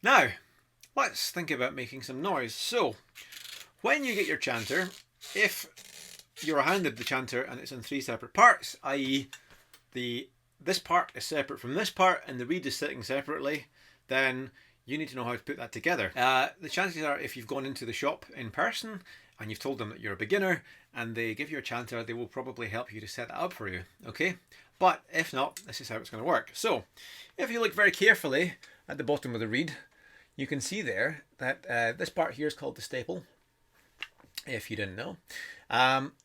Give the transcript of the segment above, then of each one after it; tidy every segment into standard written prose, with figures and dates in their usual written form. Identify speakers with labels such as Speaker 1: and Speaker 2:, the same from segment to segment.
Speaker 1: Now, let's think about making some noise. So, when you get your chanter, if you're handed the chanter and it's in three separate parts, i.e. this part is separate from this part and the reed is sitting separately, then you need to know how to put that together. The chances are, if you've gone into the shop in person and you've told them that you're a beginner and they give you a chanter, they will probably help you to set that up for you, okay? But if not, this is how it's going to work. So, if you look very carefully at the bottom of the reed, you can see there that this part here is called the staple, if you didn't know.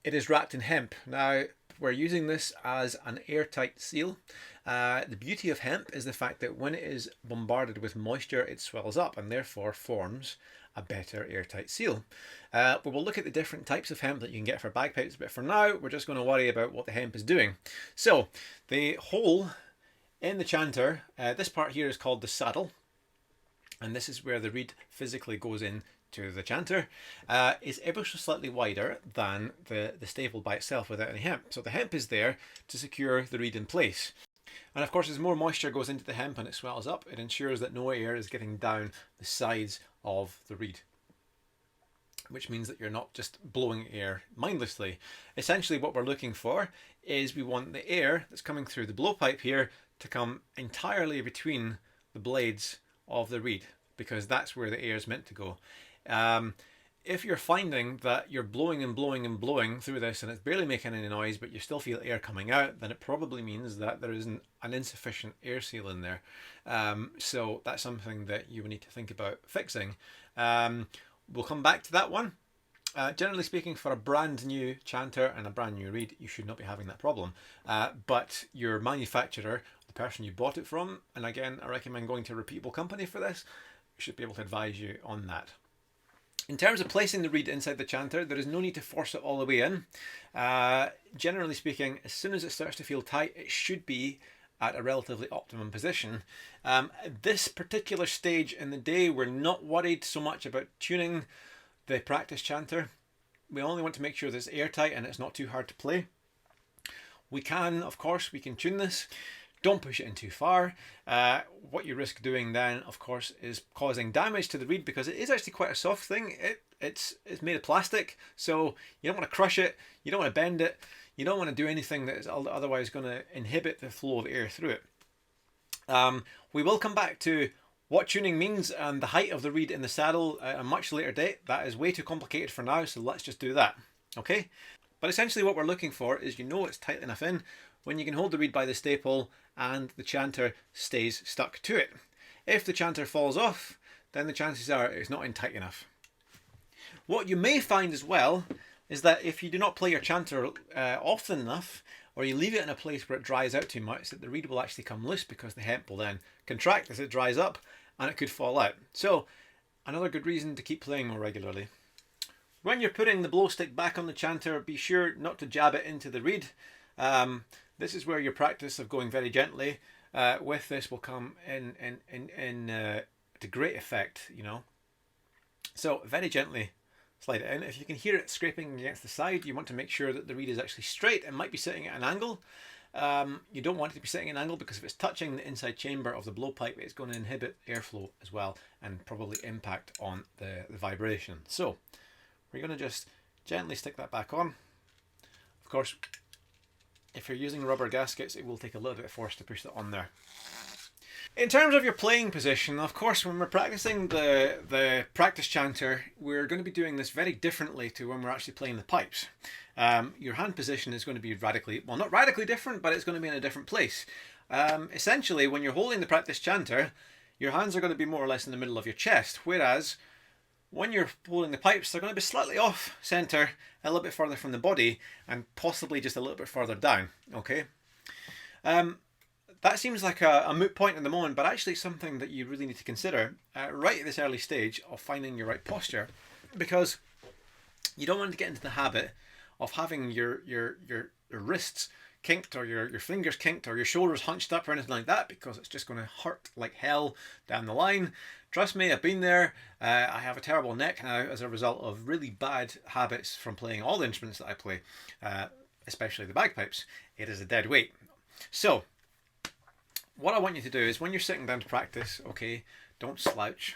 Speaker 1: It is wrapped in hemp. Now, we're using this as an airtight seal. The beauty of hemp is the fact that when it is bombarded with moisture, it swells up and therefore forms a better airtight seal. We will look at the different types of hemp that you can get for bagpipes, but for now, we're just going to worry about what the hemp is doing. So, the hole in the chanter, this part here is called the saddle, and this is where the reed physically goes in to the chanter, is ever so slightly wider than the staple by itself without any hemp. So the hemp is there to secure the reed in place. And of course, as more moisture goes into the hemp and it swells up, it ensures that no air is getting down the sides of the reed, which means that you're not just blowing air mindlessly. Essentially what we're looking for is we want the air that's coming through the blowpipe here to come entirely between the blades of the reed, because that's where the air is meant to go. If you're finding that you're blowing and blowing and blowing through this and it's barely making any noise, but you still feel air coming out, then it probably means that there isn't an insufficient air seal in there. So that's something that you will need to think about fixing. We'll come back to that one. Generally speaking, for a brand new chanter and a brand new reed, you should not be having that problem. But your manufacturer, the person you bought it from, and again, I recommend going to a reputable company for this, should be able to advise you on that. In terms of placing the reed inside the chanter, there is no need to force it all the way in. Generally speaking, as soon as it starts to feel tight, it should be at a relatively optimum position. At this particular stage in the day, we're not worried so much about tuning the practice chanter. We only want to make sure that it's airtight and it's not too hard to play. We can, of course, we can tune this. Don't push it in too far. What you risk doing then, of course, is causing damage to the reed, because it is actually quite a soft thing. It's made of plastic, so you don't want to crush it, you don't want to bend it, you don't want to do anything that is otherwise going to inhibit the flow of air through it. We will come back to what tuning means and the height of the reed in the saddle at a much later date. That is way too complicated for now, so let's just do that. Okay? But essentially what we're looking for is, you know, it's tight enough in when you can hold the reed by the staple and the chanter stays stuck to it. If the chanter falls off, then the chances are it's not in tight enough. What you may find as well is that if you do not play your chanter often enough, or you leave it in a place where it dries out too much, that the reed will actually come loose, because the hemp will then contract as it dries up and it could fall out. So another good reason to keep playing more regularly. When you're putting the blow stick back on the chanter, be sure not to jab it into the reed. This is where your practice of going very gently with this will come to great effect, you know. So very gently slide it in. If you can hear it scraping against the side, you want to make sure that the reed is actually straight. It might be sitting at an angle. You don't want it to be sitting at an angle, because if it's touching the inside chamber of the blowpipe, it's going to inhibit airflow as well and probably impact on the vibration. So we're going to just gently stick that back on. Of course, if you're using rubber gaskets, it will take a little bit of force to push that on there. In terms of your playing position, of course, when we're practicing the practice chanter, we're going to be doing this very differently to when we're actually playing the pipes. Your hand position is going to be radically, well, not radically different, but it's going to be in a different place. Essentially, when you're holding the practice chanter, your hands are going to be more or less in the middle of your chest, whereas when you're holding the pipes, they're going to be slightly off center, a little bit further from the body, and possibly just a little bit further down. Okay. That seems like a moot point at the moment, but actually something that you really need to consider right at this early stage of finding your right posture, because you don't want to get into the habit of having your wrists kinked, or your fingers kinked, or your shoulders hunched up, or anything like that, because it's just going to hurt like hell down the line. Trust me, I've been there. I have a terrible neck now as a result of really bad habits from playing all the instruments that I play, especially the bagpipes. It is a dead weight. So what I want you to do is, when you're sitting down to practice, okay, don't slouch.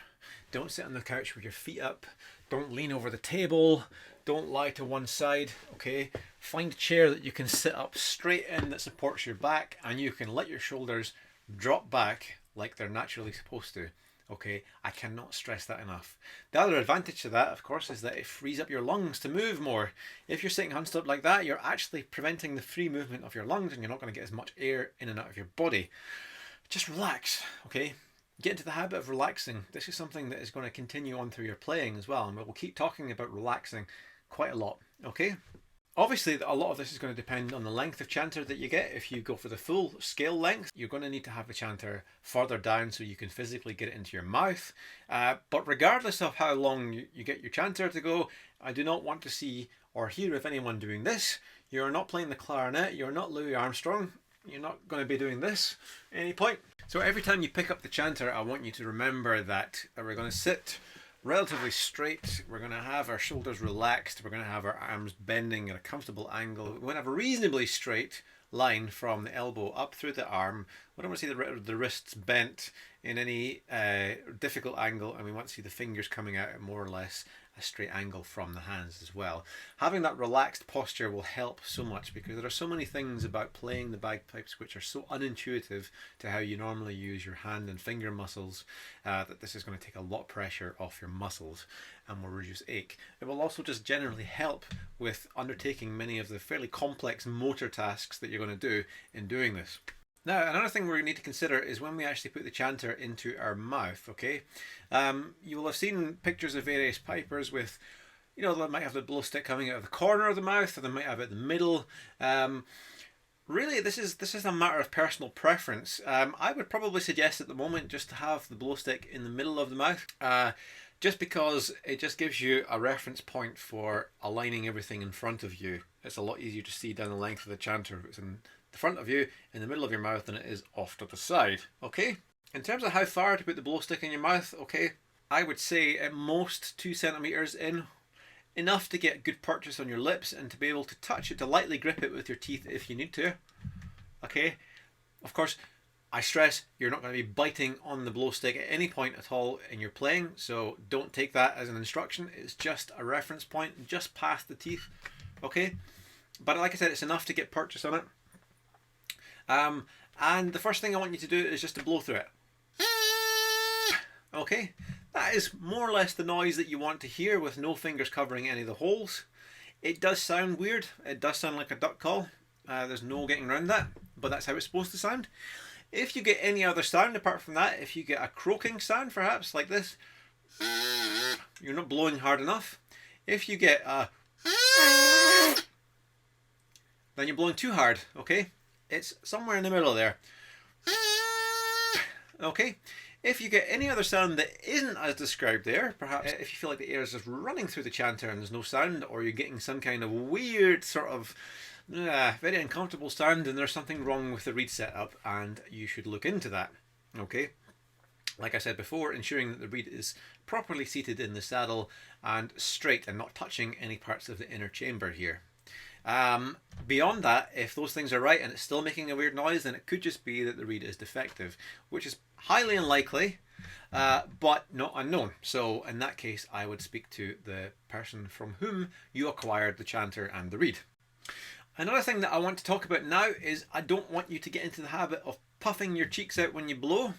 Speaker 1: Don't sit on the couch with your feet up. Don't lean over the table. Don't lie to one side, okay? Find a chair that you can sit up straight in that supports your back, and you can let your shoulders drop back like they're naturally supposed to. Okay, I cannot stress that enough. The other advantage to that, of course, is that it frees up your lungs to move more. If you're sitting hunched up like that, you're actually preventing the free movement of your lungs, and you're not going to get as much air in and out of your body. Just relax, okay? Get into the habit of relaxing. This is something that is going to continue on through your playing as well, and we'll keep talking about relaxing quite a lot, okay? Obviously, a lot of this is going to depend on the length of chanter that you get. If you go for the full scale length, you're going to need to have the chanter further down so you can physically get it into your mouth. But regardless of how long you get your chanter to go, I do not want to see or hear of anyone doing this. You're not playing the clarinet. You're not Louis Armstrong. You're not going to be doing this at any point. So every time you pick up the chanter, I want you to remember that we're going to sit relatively straight. We're going to have our shoulders relaxed. We're going to have our arms bending at a comfortable angle. We want to have a reasonably straight line from the elbow up through the arm. We don't want to see the wrists bent in any difficult angle, and we want to see the fingers coming out at more or less a straight angle from the hands as well. Having that relaxed posture will help so much, because there are so many things about playing the bagpipes which are so unintuitive to how you normally use your hand and finger muscles, that this is going to take a lot of pressure off your muscles and will reduce ache. It will also just generally help with undertaking many of the fairly complex motor tasks that you're going to do in doing this. Now, another thing we need to consider is when we actually put the chanter into our mouth, okay? You will have seen pictures of various pipers with, you know, they might have the blow stick coming out of the corner of the mouth, or they might have it in the middle. Really, this is a matter of personal preference. I would probably suggest at the moment just to have the blow stick in the middle of the mouth, just because it just gives you a reference point for aligning everything in front of you. It's a lot easier to see down the length of the chanter if it's in the front of you, in the middle of your mouth, than it is off to the side, okay? In terms of how far to put the blow stick in your mouth, okay, I would say at most 2 centimeters in, enough to get good purchase on your lips and to be able to touch it, to lightly grip it with your teeth if you need to, okay? Of course, I stress you're not going to be biting on the blow stick at any point at all in your playing, so don't take that as an instruction. It's just a reference point just past the teeth, okay? But like I said, it's enough to get purchase on it. And the first thing I want you to do is just to blow through it. Okay, that is more or less the noise that you want to hear with no fingers covering any of the holes. It does sound weird. It does sound like a duck call. There's no getting around that, but that's how it's supposed to sound. If you get any other sound apart from that, if you get a croaking sound perhaps like this, you're not blowing hard enough. If you get a, then you're blowing too hard, okay? It's somewhere in the middle there. Okay, if you get any other sound that isn't as described there, perhaps if you feel like the air is just running through the chanter and there's no sound, or you're getting some kind of weird sort of very uncomfortable sound, then there's something wrong with the reed setup and you should look into that. Okay, like I said before, ensuring that the reed is properly seated in the saddle and straight and not touching any parts of the inner chamber here. Beyond that, if those things are right and it's still making a weird noise, then it could just be that the reed is defective, which is highly unlikely, but not unknown. So in that case, I would speak to the person from whom you acquired the chanter and the reed. Another thing that I want to talk about now is I don't want you to get into the habit of puffing your cheeks out when you blow.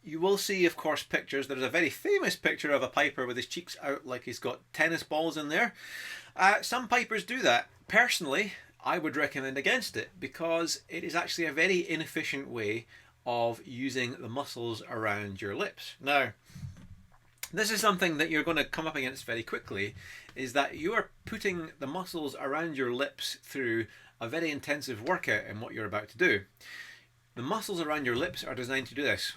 Speaker 1: You will see, of course, pictures. There's a very famous picture of a piper with his cheeks out like he's got tennis balls in there. Some pipers do that. Personally, I would recommend against it, because it is actually a very inefficient way of using the muscles around your lips. Now, this is something that you're going to come up against very quickly, is that you are putting the muscles around your lips through a very intensive workout in what you're about to do. The muscles around your lips are designed to do this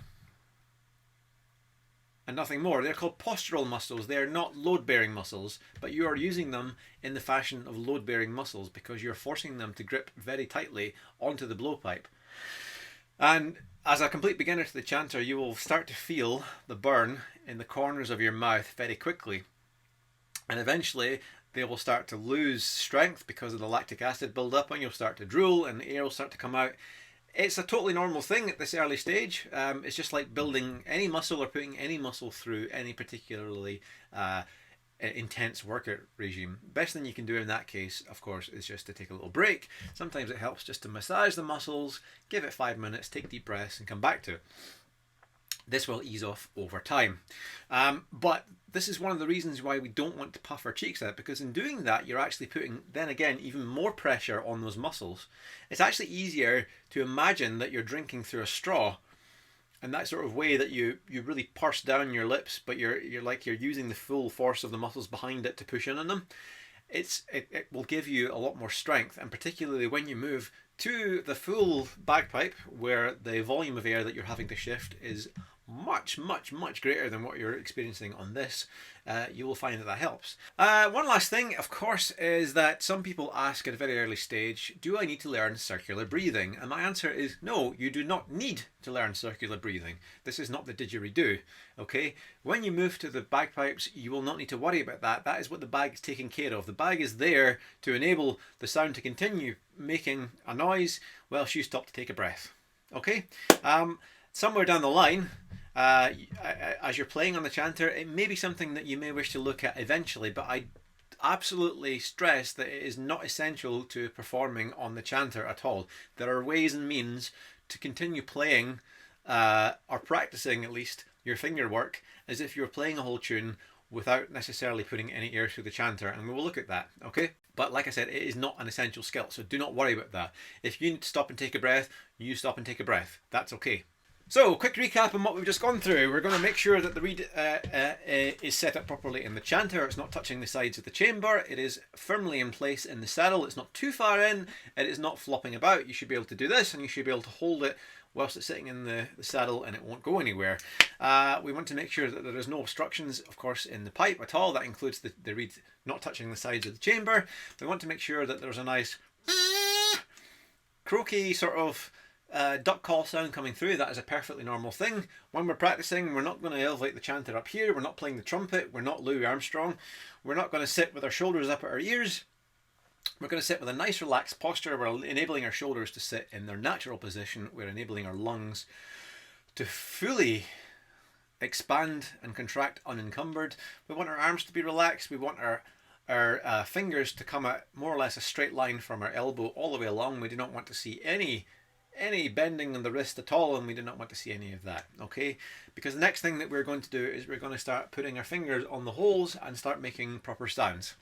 Speaker 1: and nothing more. They're called postural muscles. They're not load-bearing muscles, but you are using them in the fashion of load-bearing muscles because you're forcing them to grip very tightly onto the blowpipe. And as a complete beginner to the chanter, you will start to feel the burn in the corners of your mouth very quickly. And eventually they will start to lose strength because of the lactic acid build-up, and you'll start to drool and the air will start to come out. It's a totally normal thing at this early stage. It's just like building any muscle or putting any muscle through any particularly intense workout regime. Best thing you can do in that case, of course, is just to take a little break. Sometimes it helps just to massage the muscles, give it 5 minutes, take deep breaths and come back to it. This will ease off over time. But this is one of the reasons why we don't want to puff our cheeks out, because in doing that you're actually putting, then again, even more pressure on those muscles. It's actually easier to imagine that you're drinking through a straw, and that sort of way that you really purse down your lips, but you're using the full force of the muscles behind it to push in on them. It will give you a lot more strength, and particularly when you move to the full bagpipe, where the volume of air that you're having to shift is much greater than what you're experiencing on this, you will find that that helps. One last thing, of course, is that some people ask at a very early stage, do I need to learn circular breathing? And my answer is no, you do not need to learn circular breathing. This is not the didgeridoo, okay? When you move to the bagpipes, you will not need to worry about that. That is what the bag is taking care of. The bag is there to enable the sound to continue making a noise whilst you stop to take a breath, okay? Somewhere down the line, as you're playing on the chanter, it may be something that you may wish to look at eventually, but I absolutely stress that it is not essential to performing on the chanter at all. There are ways and means to continue playing, or practicing at least, your finger work as if you're playing a whole tune without necessarily putting any air through the chanter, and we will look at that, okay? But like I said, it is not an essential skill, so do not worry about that. If you need to stop and take a breath, you stop and take a breath. That's okay. So, quick recap on what we've just gone through. We're going to make sure that the reed is set up properly in the chanter. It's not touching the sides of the chamber. It is firmly in place in the saddle. It's not too far in. It is not flopping about. You should be able to do this, and you should be able to hold it whilst it's sitting in the saddle, and it won't go anywhere. We want to make sure that there is no obstructions, of course, in the pipe at all. That includes the reed not touching the sides of the chamber. We want to make sure that there's a nice croaky sort of duck call sound coming through. That is a perfectly normal thing. When we're practicing, we're not going to elevate the chanter up here. We're not playing the trumpet. We're not Louis Armstrong. We're not going to sit with our shoulders up at our ears. We're going to sit with a nice relaxed posture. We're enabling our shoulders to sit in their natural position. We're enabling our lungs to fully expand and contract unencumbered. We want our arms to be relaxed. We want our fingers to come at more or less a straight line from our elbow all the way along. We do not want to see any bending in the wrist at all, and we do not want to see any of that, okay? Because the next thing that we're going to do is we're going to start putting our fingers on the holes and start making proper sounds.